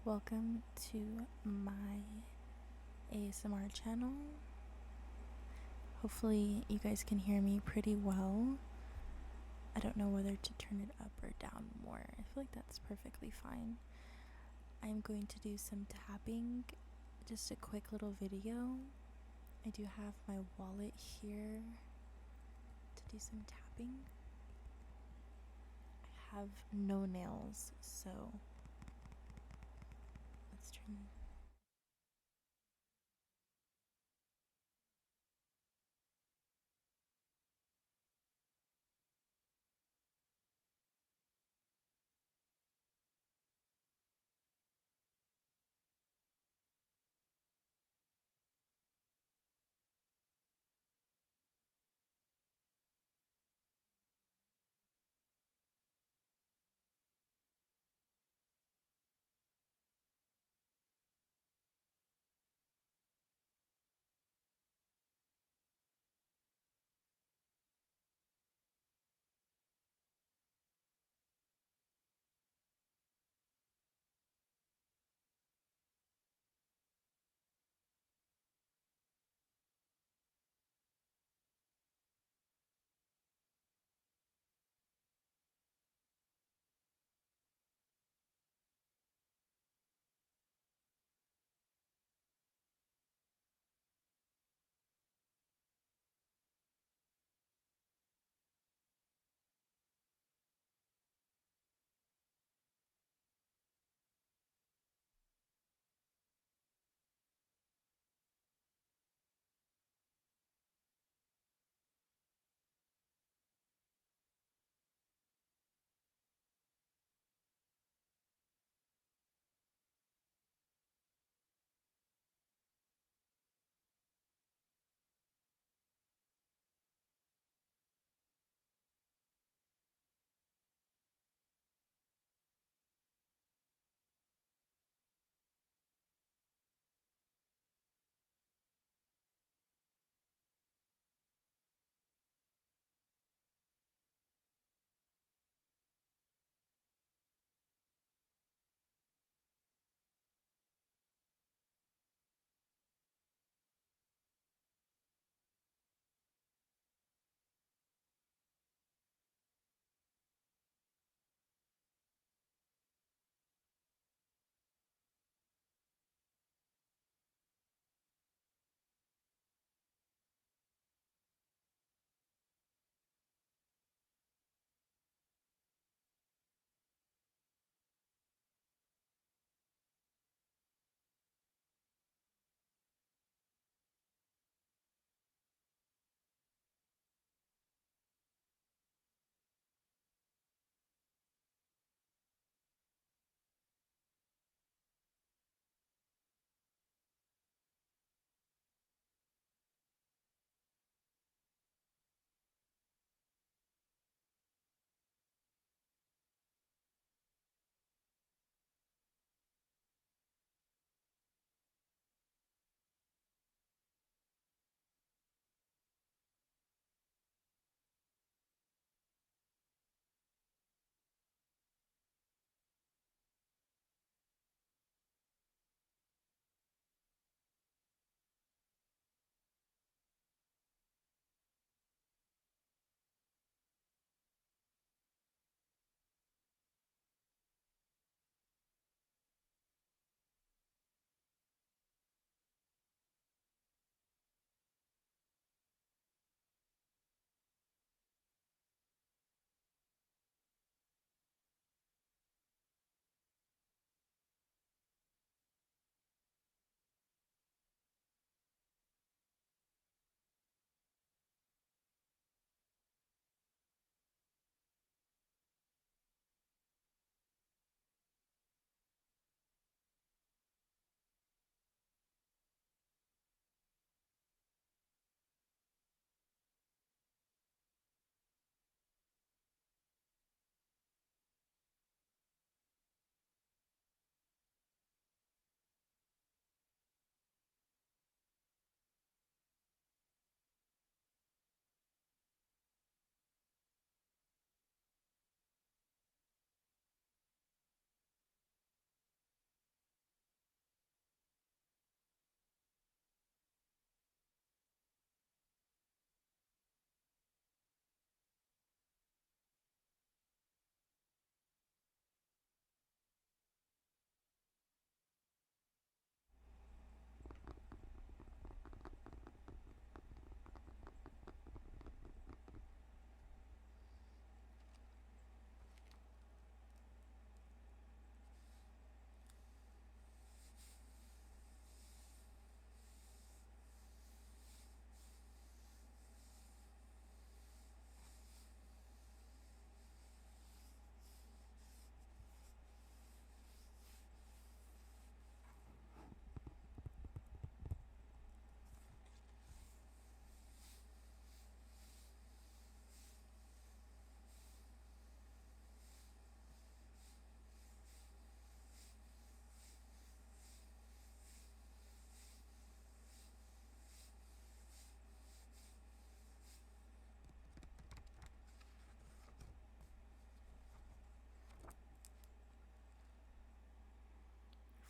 Welcome to my ASMR channel. Hopefully, you guys can hear me pretty well. I don't know whether to turn it up or down more. I feel like that's perfectly fine. I'm going to do some tapping, just a quick little video. I do have my wallet here to do some tapping. I have no nails, so let's turn.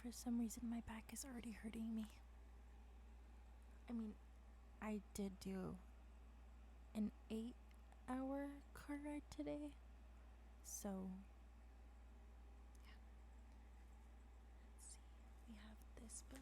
for some reason my back is already hurting me. I mean, I did do an 8-hour car ride today, so yeah. Let's see, we have this book.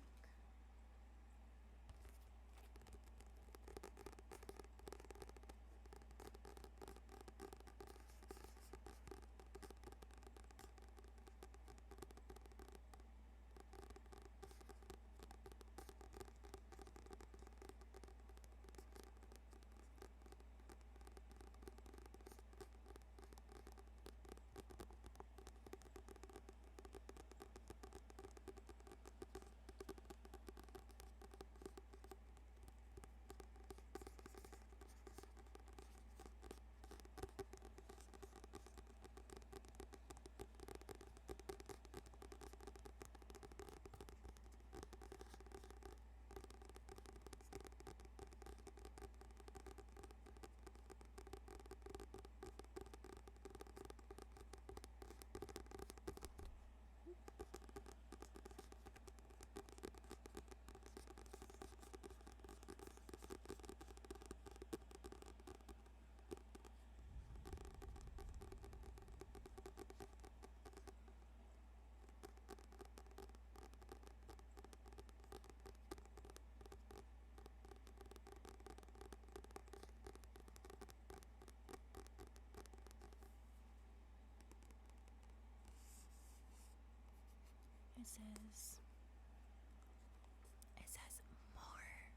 It says more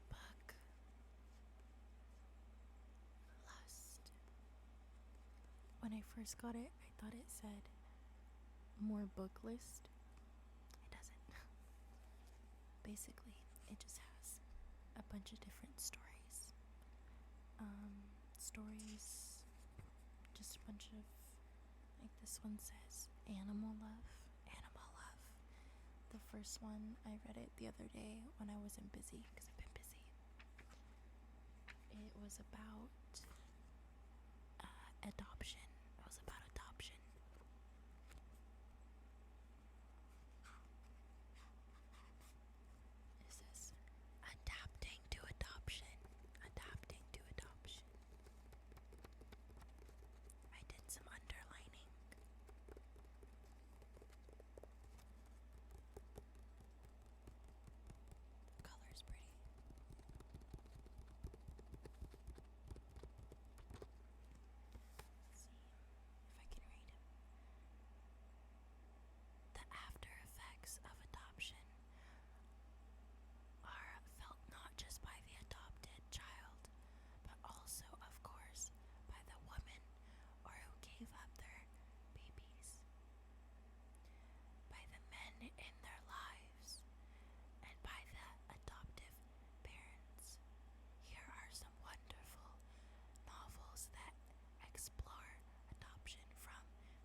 book lust. When I first got it, I thought it said more book list. It doesn't. Basically, it just has a bunch of different stories. Stories, just a bunch of, like this one says, animal love. Animal love. The first one, I read it the other day when I wasn't busy, because I've been busy. It was about adoption. It was about adoption. It says, adapting to adoption. Adapting to adoption. I did some underlining. The color's pretty. Let's see if I can read. The after effects of adoption are felt not just by the adopted child, but also, of course, by the woman or who gave up their babies, by the men in their lives, and by the adoptive parents. Here are some wonderful novels that explore adoption from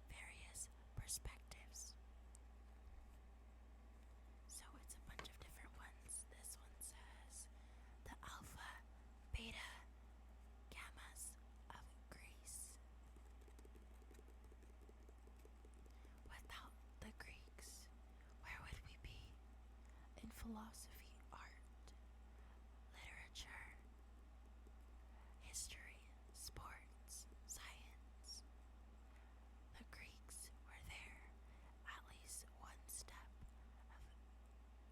various perspectives. So it's a bunch of different ones. This one says the alpha, beta, gammas of Greece. Without the Greeks, where would we be? In philosophy, art, literature, history, sports, science. The Greeks were there, at least one step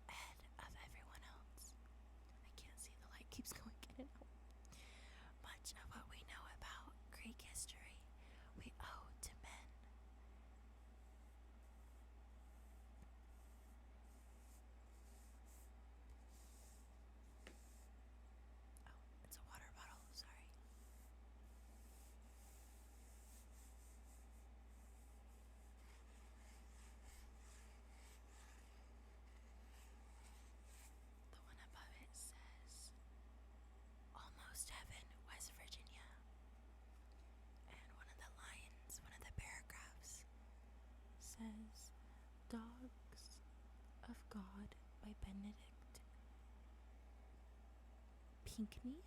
ahead of everyone else. I can't see, the light keeps going in and out. Much of what we know about Greek history we owe to men. Oh, it's a water bottle, sorry. The one above it says Almost Heaven, West Virginia. And one of the lines, one of the paragraphs says Dogs of God by Benedict Pinkney.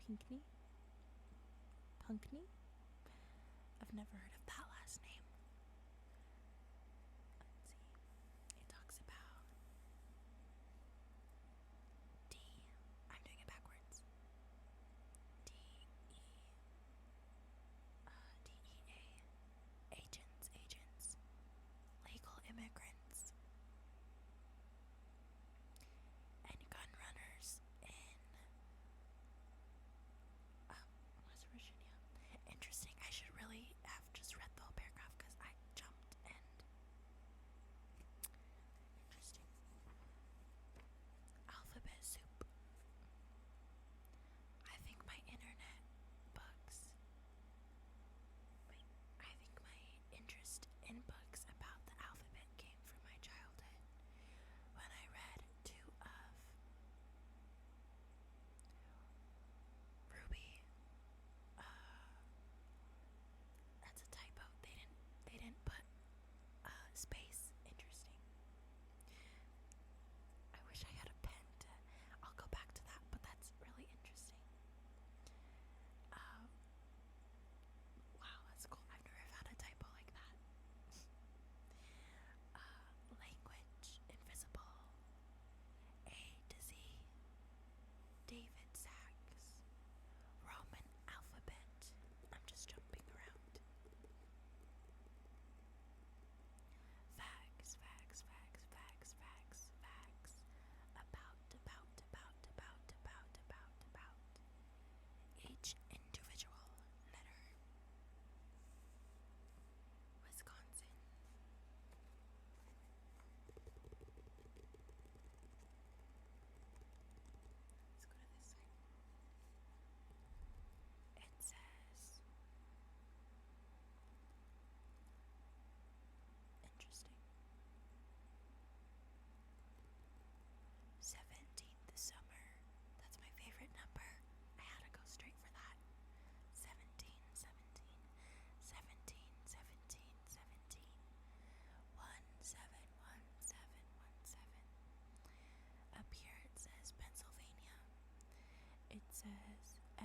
Pinkney? Punkney? I've never heard of that last name.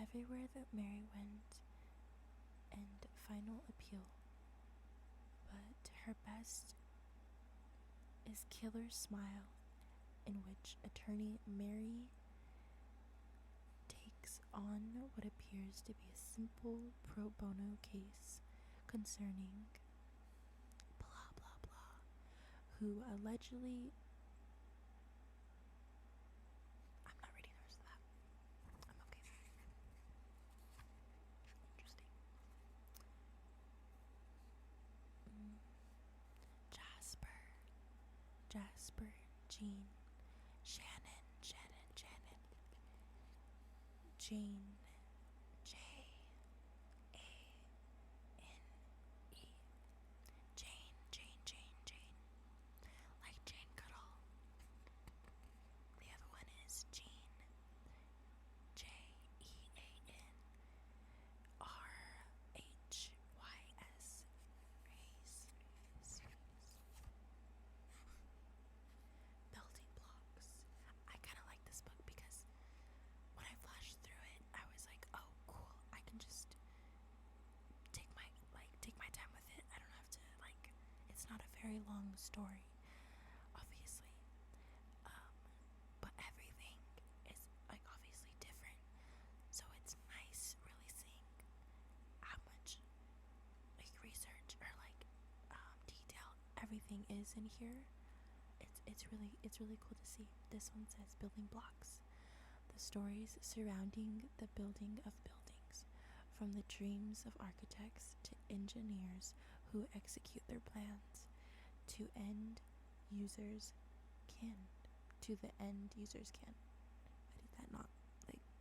everywhere that Mary went, and final appeal. But her best is Killer's Smile, in which attorney Mary takes on what appears to be a simple pro bono case concerning blah blah blah, who allegedly. I'm not reading the rest of that. I'm okay. Interesting. Jasper, Jean, Shannon, Jane, Jane, Jane, like Jane Goodall. The other one is Jean, JeanRhys. Building blocks. I kind of like this book because when I flashed through it, I was like, oh, cool. I can just take my time with it. I don't have to, it's not a very long story, obviously. But everything is, obviously different. So it's nice really seeing how much, research or, detail everything is in here. It's really cool to see. This one says building blocks. The stories surrounding the building of buildings, from the dreams of architects to engineers who execute their plans, to the end users can. Why did that not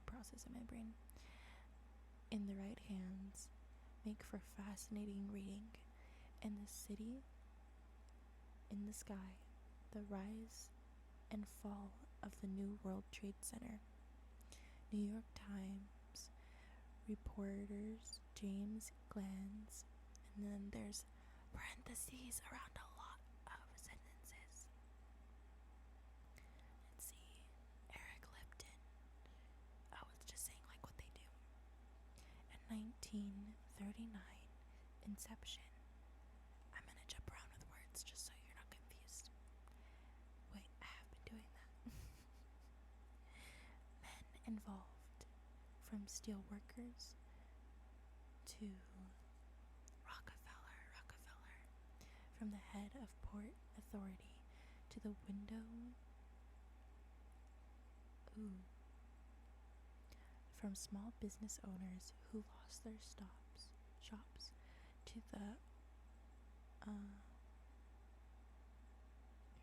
process in my brain? In the right hands, make for fascinating reading. In the city, in the sky, the rise and fall of the New World Trade Center. New York Times reporters James Glantz, and then there's parentheses around a lot of sentences. Let's see, Eric Lipton. Oh, it's just saying what they do. In 1939, Inception. I'm gonna jump around with words just so you're not confused. Wait, I have been doing that. Men involved, from steel workers to Rockefeller, from the head of Port Authority to the window. From small business owners who lost their shops to the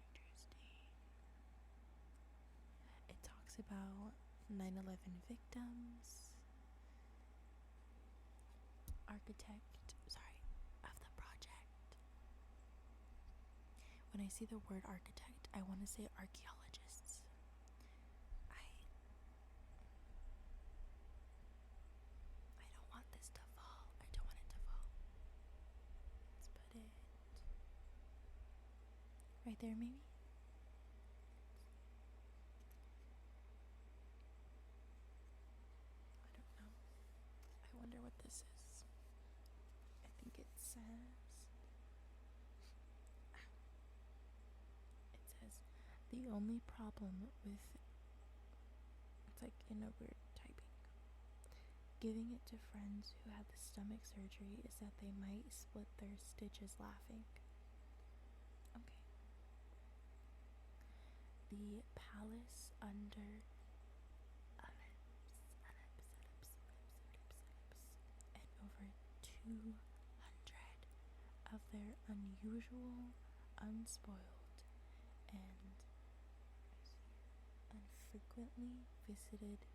interesting. It talks about 9/11 victims, architect of the project. When I see the word architect, I want to say archaeologists. I don't want this to fall. I don't want it to fall. Let's put it right there, maybe. I don't know. I wonder what this is. I think it says the only problem with, it's in a weird typing, giving it to friends who had the stomach surgery is that they might split their stitches laughing. Okay. The palace under and over 200 of their unusual, unspoiled, and unfrequently visited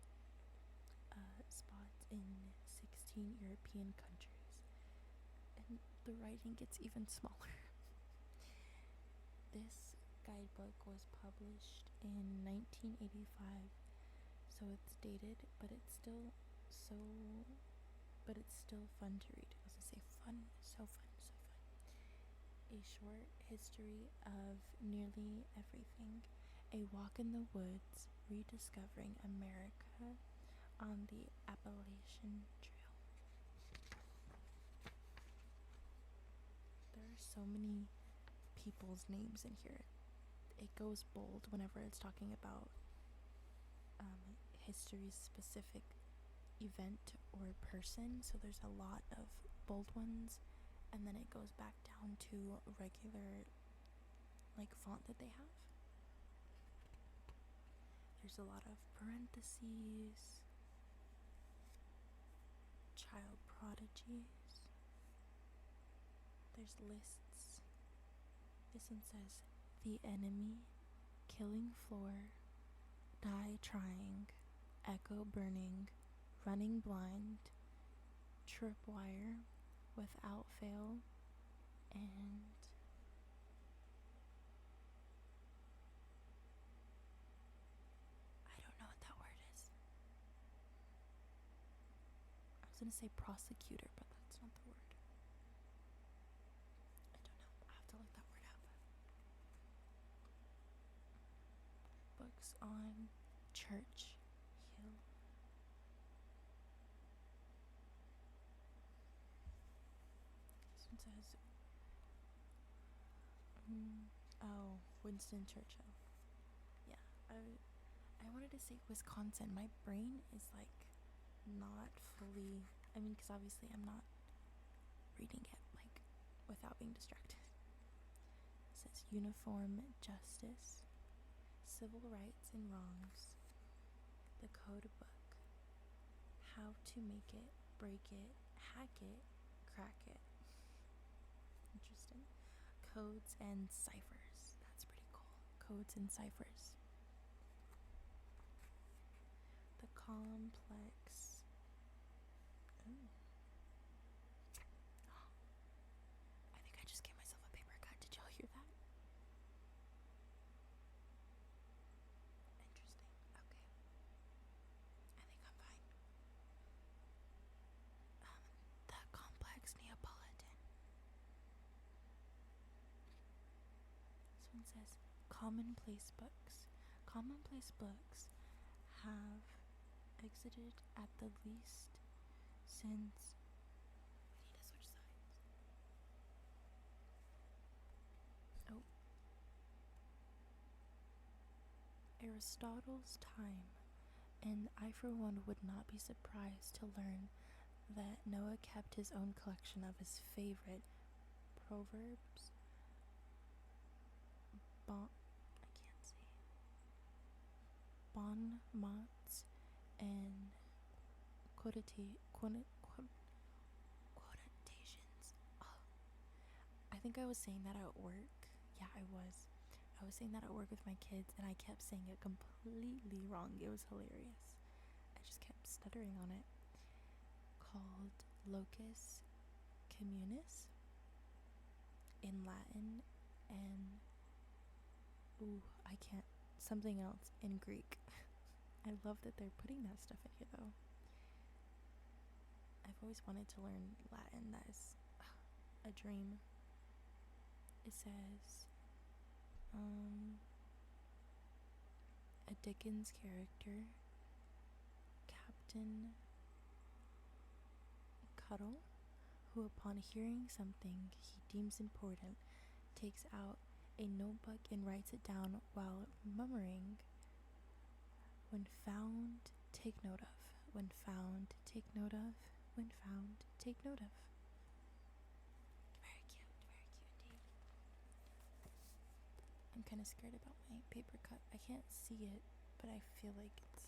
spots in 16 European countries. And the writing gets even smaller. This guidebook was published in 1985, so it's dated, but it's still fun to read. I was gonna say fun, so fun. A short history of nearly everything. A walk in the woods, rediscovering America on the Appalachian Trail. There are so many people's names in here. It goes bold whenever it's talking about history's specific event or person, so there's a lot of bold ones, and then it goes back down to regular like font that they have. There's a lot of parentheses, child prodigies, there's lists. This one says the enemy, killing floor, die trying, echo burning, running blind, tripwire, without fail, and I don't know what that word is. I was gonna say prosecutor, but that's not the word. I don't know. I have to look that word up. Books on Church Hill. This one says, Winston Churchill. Yeah, I wanted to say Wisconsin. My brain is like not fully, because obviously I'm not reading it like without being distracted. It says uniform justice, civil rights and wrongs, the code book, how to make it, break it, hack it, crack it. Interesting. Codes and ciphers. That's pretty cool. Codes and ciphers. The complex. Ooh. I think I just gave myself a paper cut. Did y'all hear that? Interesting. Okay. I think I'm fine. The complex Neapolitan. This one says commonplace books. Commonplace books have exited at the least since. We need to switch sides. Oh. Aristotle's time, and I for one would not be surprised to learn that Noah kept his own collection of his favorite proverbs, bon mots, and quotations. Oh, I think I was saying that at work. Yeah, I was. I was saying that at work with my kids, and I kept saying it completely wrong. It was hilarious. I just kept stuttering on it. Called locus communis in Latin, and I can't, something else in Greek. I love that they're putting that stuff in here though. I've always wanted to learn Latin. That is a dream. It says a Dickens character, Captain Cuttle, who upon hearing something he deems important takes out a notebook and writes it down while murmuring, when found, take note of. When found, take note of. When found, take note of. Very cute indeed. I'm kind of scared about my paper cut. I can't see it, but I feel like it's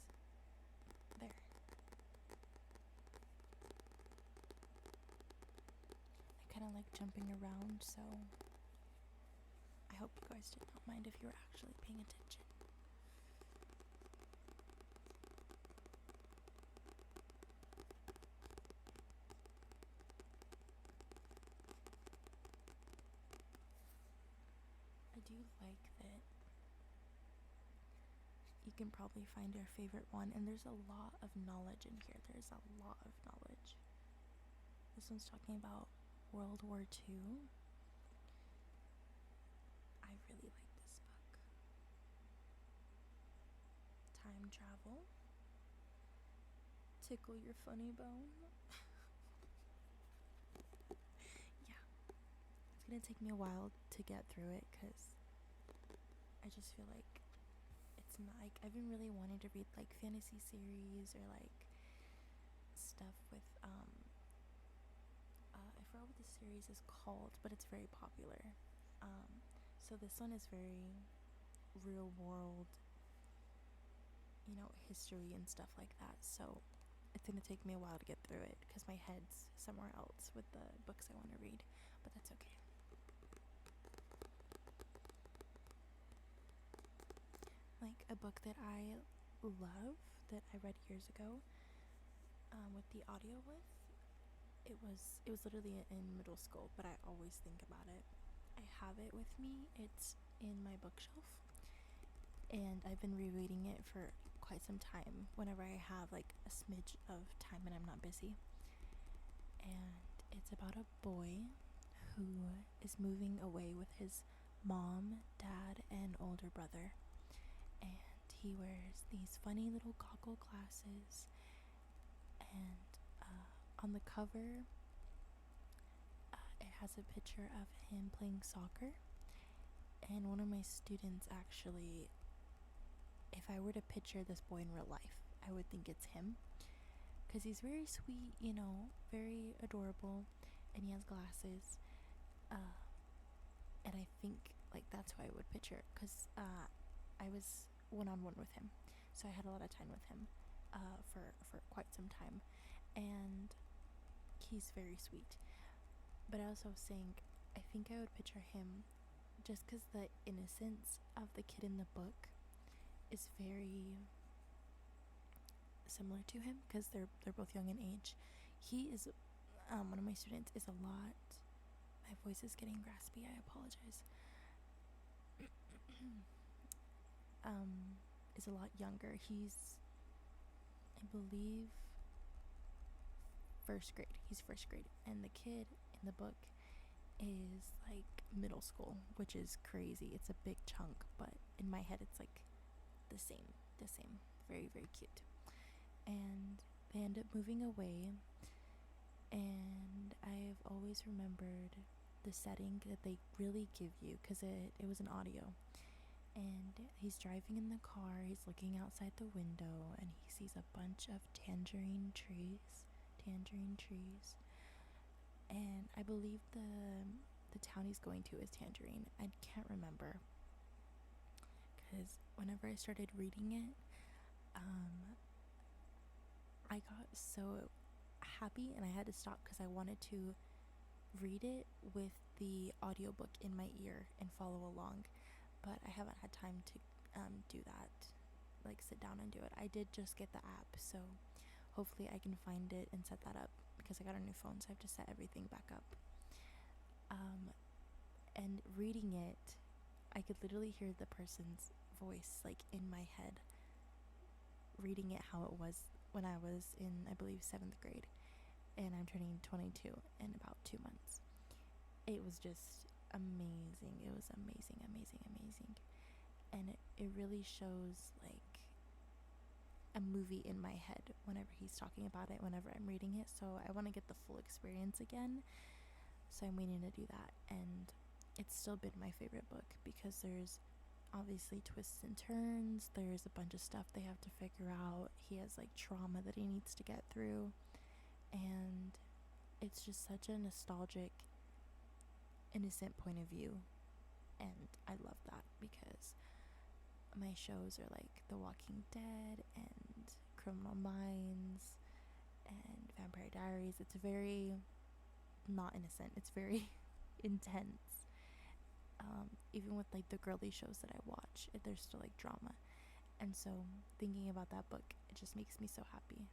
there. I kind of like jumping around, so I hope you guys did not mind if you were actually paying attention. I do like that you can probably find your favorite one, and there's a lot of knowledge in here. There's a lot of knowledge. This one's talking about World War II. I really like this book. Time travel. tickle your funny bone. Yeah, it's gonna take me a while to get through it because I just feel like it's not like I've been really wanting to read like fantasy series or like stuff with I forgot what the series is called, but it's very popular. So this one is very real world, history and stuff like that. So it's gonna take me a while to get through it because my head's somewhere else with the books I want to read, but that's okay. Like a book that I love that I read years ago, with the audio with. It was literally in middle school, but I always think about it. I have it with me. It's in my bookshelf, and I've been rereading it for quite some time whenever I have like a smidge of time and I'm not busy. And it's about a boy who is moving away with his mom, dad, and older brother. And he wears these funny little goggle glasses, and on the cover it has a picture of him playing soccer. And one of my students actually, if I were to picture this boy in real life, I would think it's him because he's very sweet, very adorable, and he has glasses. And I think like that's who I would picture because I was one-on-one with him, so I had a lot of time with him for quite some time, and he's very sweet. But I also was saying I think I would picture him just because the innocence of the kid in the book is very similar to him because they're both young in age. He is one of my students is a lot. My voice is getting raspy. I apologize. Is a lot younger. He's, I believe, first grade. He's first grade, and the kid in the book is like middle school, which is crazy. It's a big chunk, but in my head, it's like the same. Very, very cute. And they end up moving away, and I've always remembered the setting that they really give you because it was an audio. And he's driving in the car, he's looking outside the window, and he sees a bunch of tangerine trees. And I believe the town he's going to is Tangerine. I can't remember because whenever I started reading it, I got so happy and I had to stop because I wanted to read it with the audiobook in my ear and follow along, but I haven't had time to do that, like sit down and do it. I did just get the app, so hopefully I can find it and set that up because I got a new phone, so I have to set everything back up. And reading it, I could literally hear the person's voice like in my head, reading it how it was when I was in, I believe, 7th grade, and I'm turning 22 in about 2 months. It was just amazing. It was amazing. And it really shows like a movie in my head whenever he's talking about it, whenever I'm reading it. So I want to get the full experience again. So I'm waiting to do that. And it's still been my favorite book because there's obviously twists and turns. There's a bunch of stuff they have to figure out. He has like trauma that he needs to get through. And it's just such a nostalgic, innocent point of view. And I love that because my shows are like The Walking Dead and Criminal Minds and Vampire Diaries. It's very not innocent. It's very intense. Even with like the girly shows that I watch, there's still like drama. And so thinking about that book, it just makes me so happy.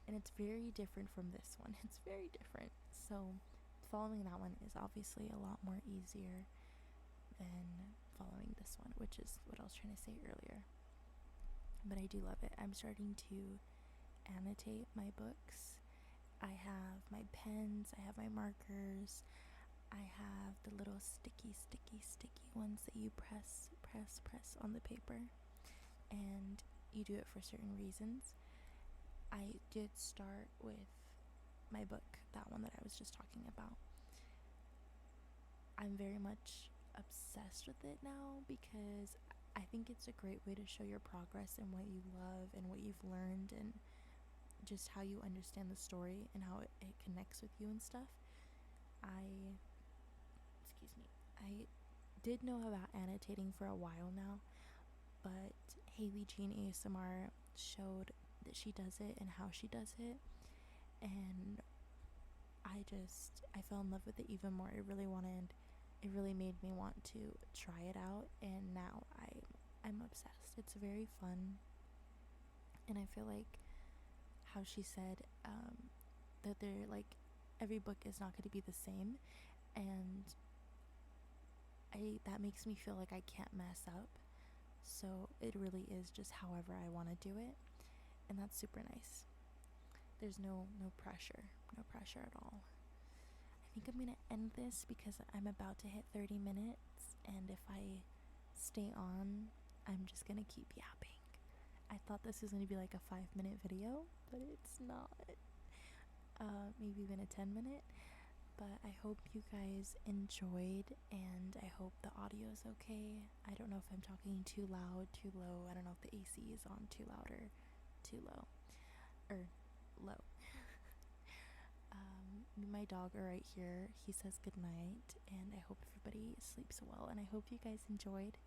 And it's very different from this one. It's very different. So following that one is obviously a lot more easier than following this one, which is what I was trying to say earlier. But I do love it. I'm starting to annotate my books. I have my pens, I have my markers, I have the little sticky ones that you press on the paper, and you do it for certain reasons. I did start with my book, that one that I was just talking about. I'm very much obsessed with it now because I think it's a great way to show your progress and what you love and what you've learned and just how you understand the story and how it connects with you and stuff. I, excuse me, I did know about annotating for a while now, but Haley Jean ASMR showed that she does it and how she does it, and I fell in love with it even more. It really made me want to try it out, and now I'm obsessed. It's very fun, and I feel like how she said that they're like every book is not going to be the same, and that makes me feel like I can't mess up. So it really is just however I want to do it, and that's super nice. There's no pressure, no pressure at all. I think I'm gonna end this because I'm about to hit 30 minutes, and if I stay on, I'm just gonna keep yapping. I thought this was gonna be like a 5-minute video, but it's not. Maybe even a 10-minute. But I hope you guys enjoyed, and I hope the audio is okay. I don't know if I'm talking too loud, too low. I don't know if the AC is on too loud or too low. Or low. My dog are right here. He says goodnight, and I hope everybody sleeps well, and I hope you guys enjoyed.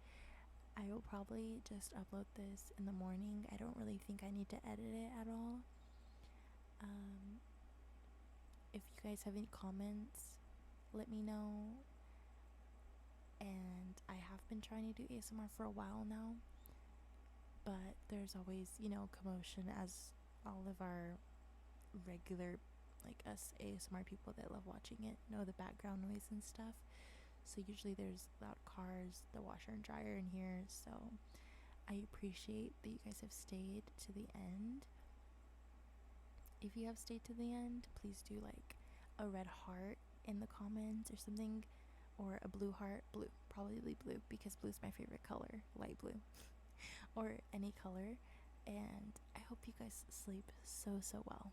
I will probably just upload this in the morning. I don't really think I need to edit it at all. If you guys have any comments, let me know. And I have been trying to do ASMR for a while now, but there's always, commotion, as all of our regular, like us ASMR people that love watching it know the background noise and stuff. So usually there's loud cars, the washer and dryer in here. So I appreciate that you guys have stayed to the end. If you have stayed to the end, please do like a red heart in the comments or something, or a blue heart. Blue, probably blue, because blue is my favorite color, light blue. Or any color. And I hope you guys sleep so well.